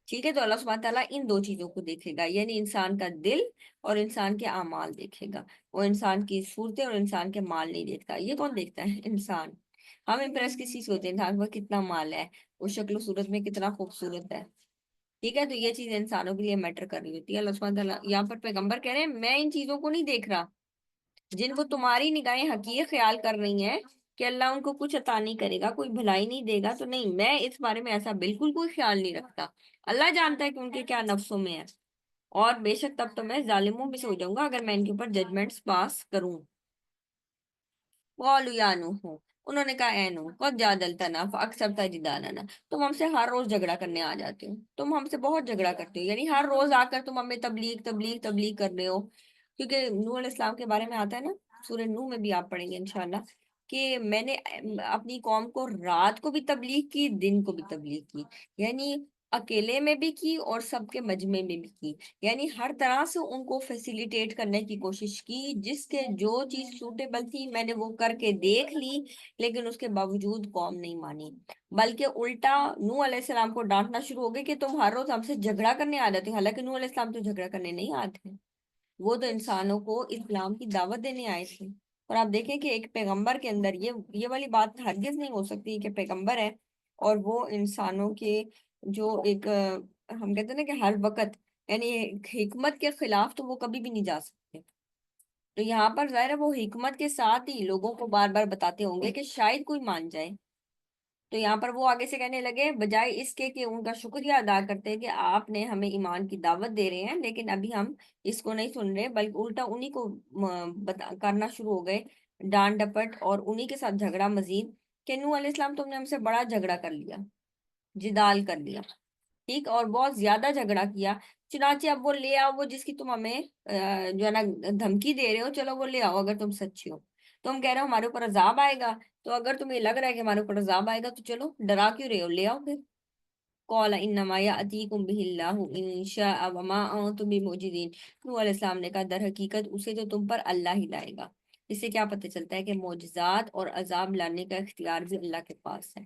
ٹھیک ہے، تو اللہ سبحانہ تعالیٰ ان دو چیزوں کو دیکھے گا، یعنی انسان کا دل اور انسان کے اعمال دیکھے گا. وہ انسان کی صورتیں اور انسان کے مال نہیں دیکھتا. یہ کون دیکھتا ہے؟ انسان. ہم امپریس کس چیز ہوتے ہیں؟ انسان کو کتنا مال ہے، وہ شکل و صورت میں کتنا خوبصورت ہے. ٹھیک ہے، تو یہ چیز انسانوں کے لیے میٹر کر رہی ہوتی ہے. اللہ سبحانہ تعالیٰ یہاں پر پیغمبر کہہ رہے ہیں میں ان چیزوں کو نہیں دیکھ رہا جن کو تمہاری نگاہیں حقیر خیال کر رہی ہیں کہ اللہ ان کو کچھ عطا نہیں کرے گا، کوئی بھلائی نہیں دے گا. تو نہیں، میں اس بارے میں ایسا بالکل کوئی خیال نہیں رکھتا. اللہ جانتا ہے کہ ان کے کیا نفسوں میں ہے، اور بے شک تب تو میں ظالموں میں سے ہو جاؤں گا اگر میں ان کے اوپر ججمنٹس پاس کروں. قالوا یا نوح، انہوں نے کہا اے نوح قد جادلتنا فاکثرت جدالنا، تم ہم سے ہر روز جھگڑا کرنے آ جاتے ہو، تم ہم سے بہت جھگڑا کرتے ہو، یعنی ہر روز آ کر تم ہمیں تبلیغ تبلیغ تبلیغ کر رہے ہو. کیونکہ نوح علیہ السلام کے بارے میں آتا ہے نا، سورہ نوح میں بھی آپ پڑھیں گے انشاءاللہ، کہ میں نے اپنی قوم کو رات کو بھی تبلیغ کی، دن کو بھی تبلیغ کی، یعنی اکیلے میں بھی کی اور سب کے مجمع میں بھی کی، یعنی ہر طرح سے ان کو فیسیلیٹیٹ کرنے کی کوشش کی. جس کے جو چیز سوٹیبل تھی میں نے وہ کر کے دیکھ لی، لیکن اس کے باوجود قوم نہیں مانی، بلکہ الٹا نوح علیہ السلام کو ڈانٹنا شروع ہو گئے کہ تم ہر روز ہم سے جھگڑا کرنے آ جاتے. حالانکہ نوح علیہ السلام تو جھگڑا کرنے نہیں آتے، وہ تو انسانوں کو اسلام کی دعوت دینے آئے تھے. اور آپ دیکھیں کہ ایک پیغمبر کے اندر یہ والی بات ہرگز نہیں ہو سکتی کہ پیغمبر ہے اور وہ انسانوں کے جو ایک ہم کہتے ہیں نا کہ ہر وقت یعنی حکمت کے خلاف تو وہ کبھی بھی نہیں جا سکتے. تو یہاں پر ظاہر ہے وہ حکمت کے ساتھ ہی لوگوں کو بار بار بتاتے ہوں گے کہ شاید کوئی مان جائے. تو یہاں پر وہ آگے سے کہنے لگے بجائے اس کے کہ ان کا شکریہ ادا کرتے ہیں کہ آپ نے ہمیں ایمان کی دعوت دے رہے ہیں لیکن ابھی ہم اس کو نہیں سن رہے، بلکہ الٹا انہی کو کرنا شروع ہو گئے ڈانٹ ڈپٹ اور انہی کے ساتھ جھگڑا مزید، کہ نوح علیہ السلام تم نے ہم سے بڑا جھگڑا کر لیا، جدال کر لیا. ٹھیک، اور بہت زیادہ جھگڑا کیا. چنانچہ اب وہ لے آؤ، وہ جس کی تم ہمیں جو ہے نا دھمکی دے رہے ہو، چلو وہ لے آؤ اگر تم سچے ہو. تم کہہ رہے ہو ہمارے اوپر عذاب آئے گا، تو اگر تمہیں لگ رہا ہے کہ ہمارے اوپر عذاب آئے گا تو چلو، ڈرا کیوں رہے ہو، لے آؤ پھر. قال انما یاتیکم بہ اللہ ان شاء وما انتم بمعجزین، نوح علیہ السلام نے کہا در حقیقت اسے تو تم پر اللہ ہی لائے گا. اس سے کیا پتہ چلتا ہے کہ معجزات اور عذاب لانے کا اختیار بھی اللہ کے پاس ہے.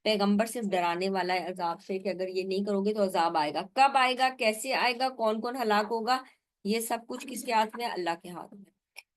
پیغمبر صرف ڈرانے والا ہے عذاب سے کہ اگر یہ نہیں کرو گے تو عذاب آئے گا. کب آئے گا، کیسے آئے گا، کون کون ہلاک ہوگا، یہ سب کچھ کس کے ہاتھ میں؟ اللہ کے ہاتھ میں.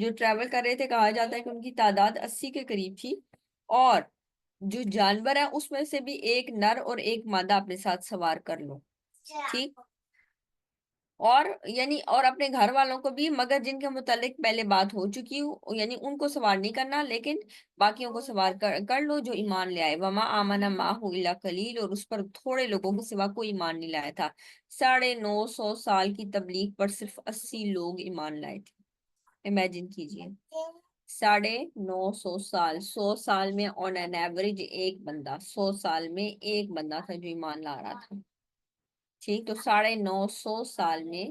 جو ٹریول کر رہے تھے کہا جاتا ہے کہ ان کی تعداد 80 کے قریب تھی، اور جو جانور ہے اس میں سے بھی ایک نر اور ایک مادہ اپنے ساتھ سوار کر لو، ٹھیک، اور یعنی اور اپنے گھر والوں کو بھی، مگر جن کے متعلق پہلے بات ہو چکی ہو، یعنی ان کو سوار نہیں کرنا، لیکن باقیوں کو سوار کر لو جو ایمان لے آئے۔ وما آمن معہ الا قلیل، اور اس پر تھوڑے لوگوں کے سوا کوئی ایمان نہیں لایا تھا۔ 950 سال کی تبلیغ پر صرف 80 لوگ ایمان لائے تھے، امیجن کیجئے۔ 950 سال، 100 سال میں آن این ایوریج ایک بندہ، 100 سال میں ایک بندہ تھا جو ایمان لا رہا تھا، ٹھیک، تو 950 سال میں،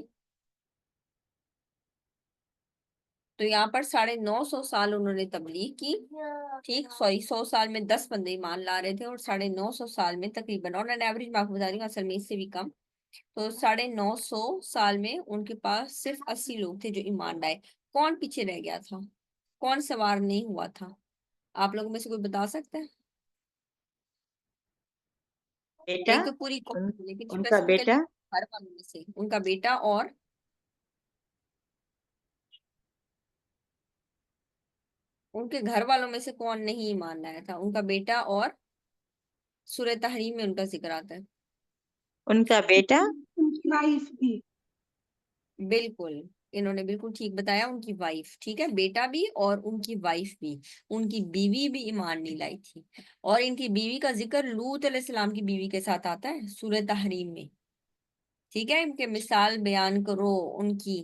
تو یہاں پر 950 سال انہوں نے تبلیغ کی، ٹھیک، 100 سال میں 10 بندے ایمان لا رہے تھے، اور 950 سال میں تقریباً، اور ایوریج میں آپ کو بتا رہی ہوں اصل میں اس سے بھی کم، تو 950 سال میں ان کے پاس صرف 80 لوگ تھے جو ایمان لائے۔ کون پیچھے رہ گیا تھا؟ کون سوار نہیں ہوا تھا؟ آپ لوگوں میں سے کوئی بتا سکتا ہے؟ بیٹا، ایک تو پوری قوم، لیکن ان کا بیٹا، اسپیسیفکلی ہر والوں میں سے ان کا بیٹا، اور ان کے گھر والوں میں سے کون نہیں ایمان لایا تھا؟ ان کا بیٹا، اور سورہ تحریم میں ان کا ذکر آتا ہے۔ ان کا بیٹا، ان کی وائف بھی۔ بالکل، انہوں نے بالکل ٹھیک بتایا، ان کی وائف، ٹھیک ہے، بیٹا بھی اور ان کی وائف بھی، ان کی بیوی بھی ایمان نہیں لائی تھی، اور ان کی بیوی کا ذکر لوط علیہ السلام کی بیوی کے ساتھ آتا ہے سورہ تحریم میں، ٹھیک ہے، ان کے مثال بیان کرو ان کی،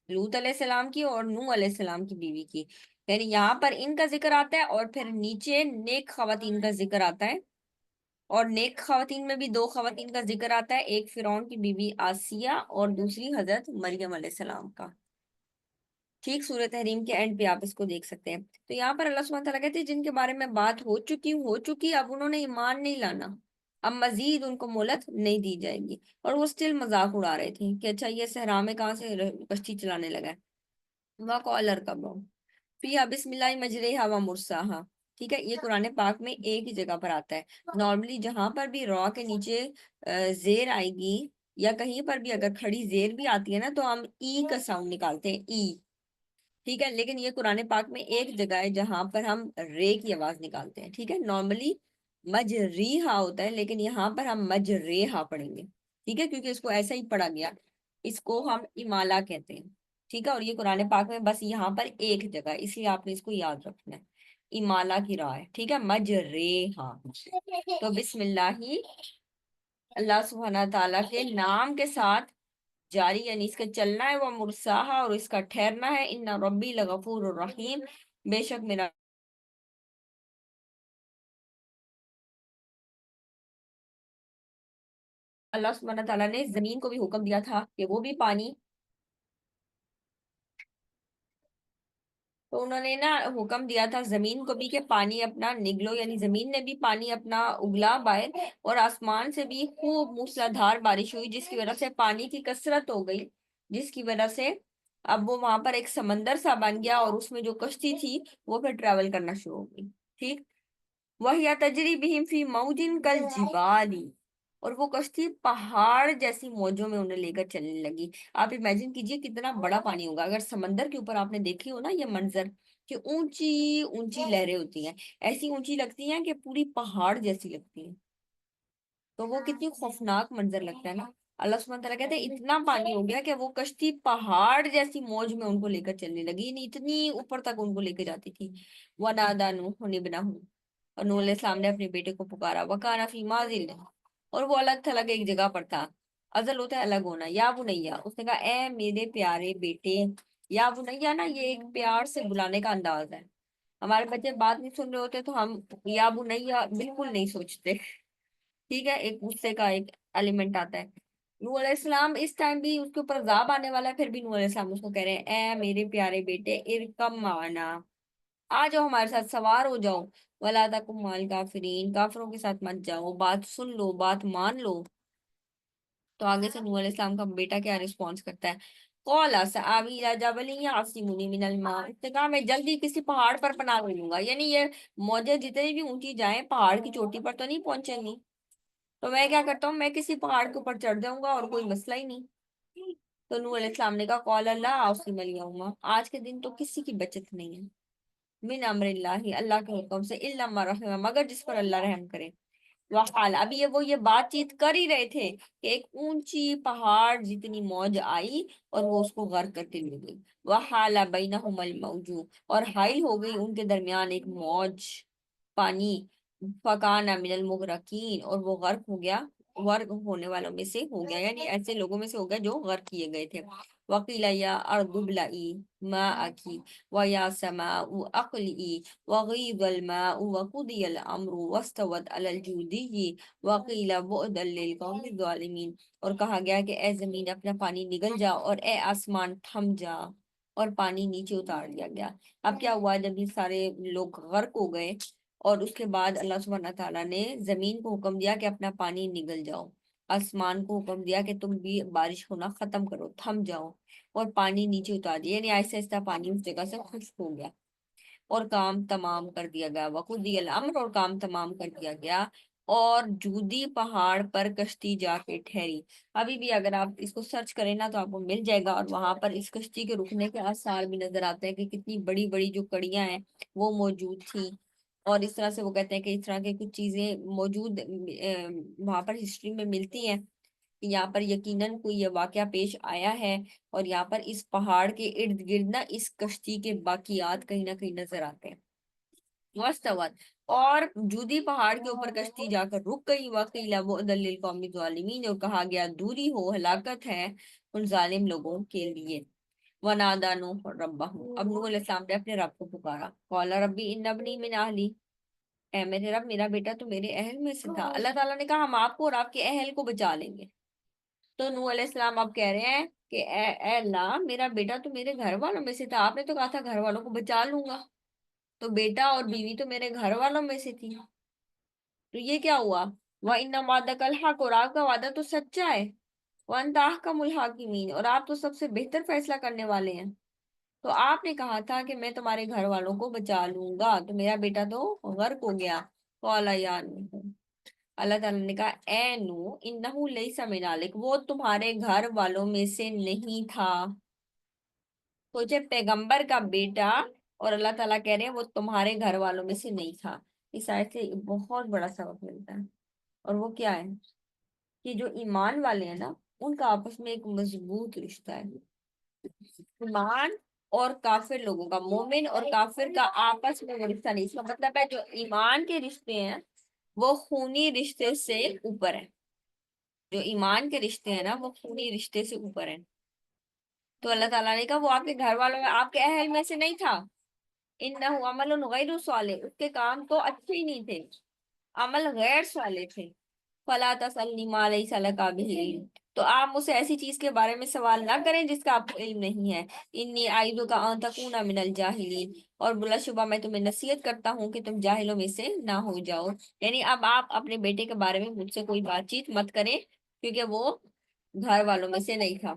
لوط علیہ السلام کی اور نوح علیہ السلام کی بیوی کی، یعنی یہاں پر ان کا ذکر آتا ہے، اور پھر نیچے نیک خواتین کا ذکر آتا ہے، اور نیک خواتین میں بھی دو خواتین کا ذکر آتا ہے، ایک فرعون کی بیوی آسیہ اور دوسری حضرت مریم علیہ السلام کا، ٹھیک، سورہ تحریم کے اینڈ پہ آپ اس کو دیکھ سکتے ہیں۔ تو یہاں پر اللہ سبحانہ تعالیٰ کہتے ہیں جن کے بارے میں بات ہو چکی اب انہوں نے ایمان نہیں لانا، اب مزید ان کو مہلت نہیں دی جائے گی، اور وہ اسٹل مذاق اڑا رہے تھے کہ اچھا یہ صحرا میں کہاں سے کشتی چلانے لگا ہے، وَقَالَ ارْكَبُوا فِيهَا بسم اللہ مجریہا و مرساہا، ٹھیک ہے، یہ قرآن پاک میں ایک ہی جگہ پر آتا ہے، نارملی جہاں پر بھی را کے نیچے زیر آئے گی، یا کہیں پر بھی اگر کھڑی زیر بھی آتی ہے نا تو ہم ای کا ساؤنڈ نکالتے ہیں، ای، ٹھیک ہے، لیکن یہ قرآن پاک میں ایک جگہ ہے جہاں پر ہم رے کی آواز نکالتے ہیں، ٹھیک ہے، نارملی مجریہا ہوتا ہے، لیکن یہاں پر ہم مجریہا پڑھیں گے، ٹھیک ہے، کیونکہ اس کو ایسا ہی پڑھا گیا، اس کو ہم امالا کہتے ہیں، ٹھیک ہے، اور یہ قرآن پاک میں بس یہاں پر ایک جگہ ہے، اس لیے آپ نے اس کو یاد رکھنا ہے، امالا کی راہ ہے، ٹھیک ہے، مجریہا، تو بسم اللہ ہی، اللہ سبحانہ تعالیٰ کے نام کے ساتھ جاری، یعنی اس کا چلنا ہے، وہ مرساہا، اور اس کا ٹھہرنا ہے، ان ربی لغفور الرحیم، بے شک میرا اللہ سبحانہ تعالیٰ نے زمین کو بھی حکم دیا تھا کہ وہ بھی پانی، تو انہوں نے نا حکم دیا تھا زمین کو بھی کہ پانی اپنا نگلو، یعنی زمین نے بھی پانی اپنا اگلا باہر، اور آسمان سے بھی خوب موسلادھار بارش ہوئی، جس کی وجہ سے پانی کی کثرت ہو گئی، جس کی وجہ سے اب وہ وہاں پر ایک سمندر سا بن گیا، اور اس میں جو کشتی تھی وہ پھر ٹریول کرنا شروع ہو گئی، ٹھیک، وَهِيَ تَجْرِي بِهِمْ فِي مَوْجٍ كَالْجِبَالِ، اور وہ کشتی پہاڑ جیسی موجوں میں انہیں لے کر چلنے لگی۔ آپ امیجن کیجئے کتنا بڑا پانی ہوگا، اگر سمندر کے اوپر آپ نے دیکھی ہو نا یہ منظر کہ اونچی اونچی لہریں ہوتی ہیں، ایسی اونچی لگتی ہیں کہ پوری پہاڑ جیسی لگتی ہیں، تو وہ کتنی خوفناک منظر لگتا ہے نا۔ اللہ سبحانہ تعالیٰ کہتے ہیں اتنا پانی ہو گیا کہ وہ کشتی پہاڑ جیسی موج میں ان کو لے کر چلنے لگی، یعنی اتنی اوپر تک ان کو لے کے جاتی تھی۔ وَنَادَىٰ نُوحٌ ابْنَهُ، اور نوح علیہ السلام نے اپنے بیٹے کو پکارا، وَكَانَ فِي مَعْزِلٍ، اور وہ الگ تھلگ ایک جگہ پر تھا، ازل ہوتا ہے الگ ہونا، یا بنیا، اس نے کہا اے میرے پیارے بیٹے، یا بنیا نا یہ ایک پیار سے بلانے کا انداز ہے، ہمارے بچے بات نہیں سن رہے ہوتے تو ہم یا بنیا بالکل نہیں سوچتے، ٹھیک ہے، ایک غصے کا ایک ایلیمنٹ آتا ہے۔ نوح علیہ السلام اس ٹائم بھی اس کے اوپر عذاب آنے والا ہے، پھر بھی نوح علیہ السلام اس کو کہہ رہے ہیں اے میرے پیارے بیٹے ارکم معنا، آ جاؤ ہمارے ساتھ، سوار ہو جاؤ، ولا تکن مع الکافرین، کافروں کے ساتھ مت جاؤ، بات سن لو، بات مان لو۔ تو آگے سے نوح علیہ السلام کا بیٹا کیا رسپانس کرتا ہے، قال سآوی الی جبل یعصمنی من الماء، اس نے کہا میں جلدی کسی پہاڑ پر پناہ لے لوں گا، یعنی یہ موجیں جتنی بھی اونچی جائیں پہاڑ کی چوٹی پر تو نہیں پہنچیں گی، تو میں کیا کرتا ہوں، میں کسی پہاڑ کے اوپر چڑھ جاؤں گا اور کوئی مسئلہ ہی نہیں، تو نوح علیہ السلام نے کہا قال اللہ عاصم الیوم، آج کے دن تو کسی کی بچت نہیں ہے، من امر اللہ، اللہ کے حکم سے، الا من رحم، مگر جس پر اللہ رحم کرے۔ وقال، ابھی یہ بات چیت کر ہی رہے تھے کہ ایک اونچی پہاڑ جتنی موج آئی اور وہ اس کو غرق کر کے لے گئی۔ وحال بینہم الموج، اور حائل ہو گئی ان کے درمیان ایک موج پانی، فکان من المغرقین، اور وہ غرق ہونے والوں میں سے ہو گیا، یعنی ایسے لوگوں میں سے ہو گیا جو غرق کیے گئے تھے۔ وقیل یا ارض ابلعی ماءکی ویا سماء اقلعی وغیض الماء وقضی الامر واستوت علی الجودی وقیل بعدا للقوم الظالمین، اور کہا گیا کہ اے زمین اپنا پانی نگل جا، اور اے آسمان تھم جا، اور پانی نیچے اتار دیا گیا۔ اب کیا ہوا، جب یہ سارے لوگ غرق ہو گئے اور اس کے بعد اللہ سبحانہ تعالیٰ نے زمین کو حکم دیا کہ اپنا پانی نگل جاؤ، آسمان کو حکم دیا کہ تم بھی بارش ہونا ختم کرو، تھم جاؤ، اور پانی نیچے اتار دیا، یعنی آہستہ آہستہ پانی اس جگہ سے خشک ہو گیا اور کام تمام کر دیا گیا۔ وقضی الامر، اور کام تمام کر دیا گیا، اور جودی پہاڑ پر کشتی جا کے ٹھہری۔ ابھی بھی اگر آپ اس کو سرچ کریں نا تو آپ کو مل جائے گا، اور وہاں پر اس کشتی کے رکنے کے آثار بھی نظر آتے ہیں کہ کتنی بڑی بڑی جو کڑیاں ہیں وہ موجود تھیں، اور اس طرح سے وہ کہتے ہیں کہ اس طرح کی کچھ چیزیں موجود وہاں پر ہسٹری میں ملتی ہیں کہ یہاں پر یقیناً کوئی یہ واقعہ پیش آیا ہے، اور یہاں پر اس پہاڑ کے ارد گرد نا اس کشتی کے باقیات کہیں نہ کہیں نظر آتے ہیں۔ واستوت، اور جودی پہاڑ کے اوپر کشتی جا کر رک گئی۔ وقیل بعدا للقوم الظالمین، اور کہا گیا دوری ہو، ہلاکت ہے ان ظالم لوگوں کے لیے۔ ونادى نوح ربہ، اب نوح علیہ السلام نے اپنے رب کو پکارا، قال ربی ان ابنی من اہلی، اے میرے رب میرا بیٹا تو میرے اہل میں سے تھا۔ اللہ تعالیٰ نے کہا ہم آپ کو اور آپ کے اہل کو بچا لیں گے۔ تو نوح علیہ السلام اب کہہ رہے ہیں کہ اے اللہ میرا بیٹا تو میرے گھر والوں میں سے تھا، آپ نے تو کہا تھا گھر والوں کو بچا لوں گا، تو بیٹا اور بیوی تو میرے گھر والوں میں سے تھی، تو یہ کیا ہوا؟ وَإِنَّ وَعْدَكَ الْحَقُّ، اور آپ کا وعدہ تو سچا ہے، وَأَنْتَ أَحْكَمُ الْحَاكِمِينَ، اور آپ تو سب سے بہتر فیصلہ کرنے والے ہیں، تو آپ نے کہا تھا کہ میں تمہارے گھر والوں کو بچا لوں گا، تو میرا بیٹا تو غرق ہو گیا۔ قَالَ يَا نُوحُ، اللہ تعالیٰ نے کہا اے نو انہو لیس من اہلک، وہ تمہارے گھر والوں میں سے نہیں تھا۔ سوچے پیغمبر کا بیٹا، اور اللہ تعالیٰ کہہ رہے ہیں وہ تمہارے گھر والوں میں سے نہیں تھا۔ اس آیت سے بہت بڑا سبق ملتا ہے، اور وہ کیا ہے کہ جو ایمان والے ہیں نا ان کا آپس میں ایک مضبوط رشتہ ہے۔ ایمان اور کافر لوگوں کا، مومن اور کافر کا آپس میں وہ رشتہ نہیں، اس کا مطلب ہے جو ایمان کے رشتے ہیں وہ خونی رشتے سے اوپر ہیں، جو ایمان کے رشتے ہیں نا وہ خونی رشتے سے اوپر ہیں۔ تو اللہ تعالیٰ نے کہا وہ آپ کے گھر والوں میں، آپ کے اہل میں سے نہیں تھا۔ انہ عمل غیر صالح، اس کے کام تو اچھے ہی نہیں تھے، عمل غیر صالح تھے۔ فلا تسألنی ما لیس لک بہ علم، تو آپ مجھ سے ایسی چیز کے بارے میں سوال نہ کریں جس کا آپ کو علم نہیں ہے۔ انی اعیذک ان تکون من الجاہلین، اور بلا شبہ میں تمہیں نصیحت کرتا ہوں کہ تم جاہلوں میں سے نہ ہو جاؤ، یعنی اب آپ اپنے بیٹے کے بارے میں مجھ سے کوئی بات چیت مت کریں کیونکہ وہ گھر والوں میں سے نہیں تھا۔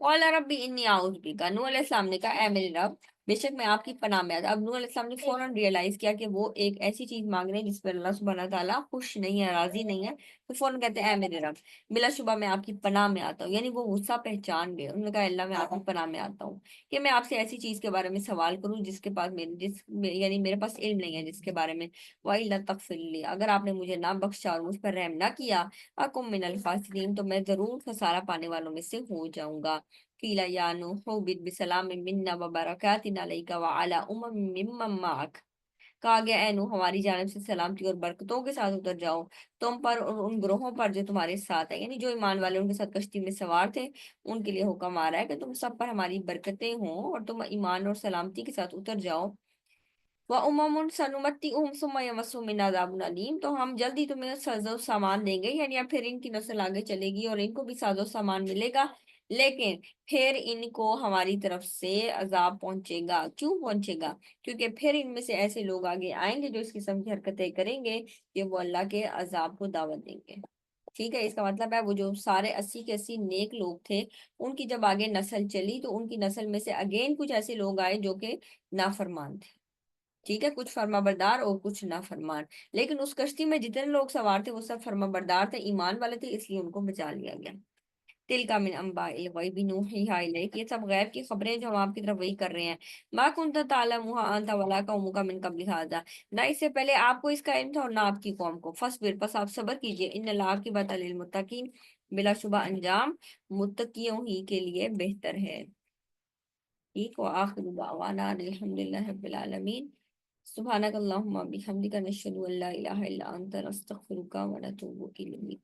قال ربی انی اعوذ بک، نوح علیہ السلام نے کہا اے میرے رب بے شک میں آپ کی پناہ میں آتا۔ اب نوح علیہ السلام نے فوراً ریئلائز کیا کہ وہ ایک ایسی چیز مانگ رہے ہیں جس پر اللہ سبحانہ تعالیٰ خوش نہیں ہے، راضی نہیں ہے، تو فوراً کہتے ہیں اے میرے رب بلا شبہ میں آپ کی پناہ میں آتا ہوں، یعنی وہ غصہ پہچان گئے، انہوں نے کہا اللہ میں آپ کی پناہ میں آتا ہوں کہ میں آپ سے ایسی چیز کے بارے میں سوال کروں جس کے پاس یعنی میرے پاس علم نہیں ہے جس کے بارے میں۔ وَإِلَّا تَغْفِرْ لِي، اگر آپ نے مجھے نہ بخشا اور مجھ پر رحم نہ کیا، اکم من الخاسرین، تو میں ضرور خسارہ پانے والوں میں سے ہو جاؤں گا۔ قیل یا نوح اہبط بسلام منا وبرکات علیک وعلی ممن معک، کہا گیا اے نوح ہماری جانب سے سلامتی اور برکتوں کے ساتھ اتر جاؤ تم پر اور ان گروہوں پر جو تمہارے ساتھ ہیں، یعنی جو ایمان والے ان کے ساتھ کشتی میں سوار تھے ان کے لیے حکم آ رہا ہے کہ تم سب پر ہماری برکتیں ہوں اور تم ایمان اور سلامتی کے ساتھ اتر جاؤ۔ وَأُمَمٌ سَنُمَتِّعُهُمْ ثُمَّ يَمَسُّهُم مِّنْ عَذَابٍ أَلِيمٍ، تو ہم جلدی تمہیں ساز و سامان دیں گے، یعنی اب پھر ان کی نسل آگے چلے گی اور ان کو بھی ساز و سامان ملے گا، لیکن پھر ان کو ہماری طرف سے عذاب پہنچے گا۔ کیوں پہنچے گا؟ کیونکہ پھر ان میں سے ایسے لوگ آگے آئیں گے جو اس قسم کی حرکتیں کریں گے کہ وہ اللہ کے عذاب کو دعوت دیں گے۔ ٹھیک ہے، اس کا مطلب ہے وہ جو سارے 80 کے 80 نیک لوگ تھے ان کی جب آگے نسل چلی تو ان کی نسل میں سے اگین کچھ ایسے لوگ آئے جو کہ نافرمان تھے، ٹھیک ہے، کچھ فرما بردار اور کچھ نافرمان، لیکن اس کشتی میں جتنے لوگ سوار تھے وہ سب فرما بردار تھے، ایمان والے تھے، اس لیے ان کو بچا لیا گیا۔ تلک من انباء الغیب نوحیہا الیک، یہ سب غیب کی خبریں جو ہم آپ کی طرف وہی کر رہے ہیں. ما کنت تعلمها انت ولا قومك من قبل هذا، نہ اس سے پہلے آپ کو اس کا علم تھا اور نہ آپ کی قوم کو. فاصبر، پس آپ صبر کیجئے. ان العاقبۃ للمتقین، بلا شبہ انجام متقیوں ہی کے لیے بہتر ہے. ٹھیک. وآخر دعوانا ان الحمد للہ رب العالمین. سبحانک اللہم بحمدک، نشہد ان لا الہ الا انت، نستغفرک ونتوب الیک.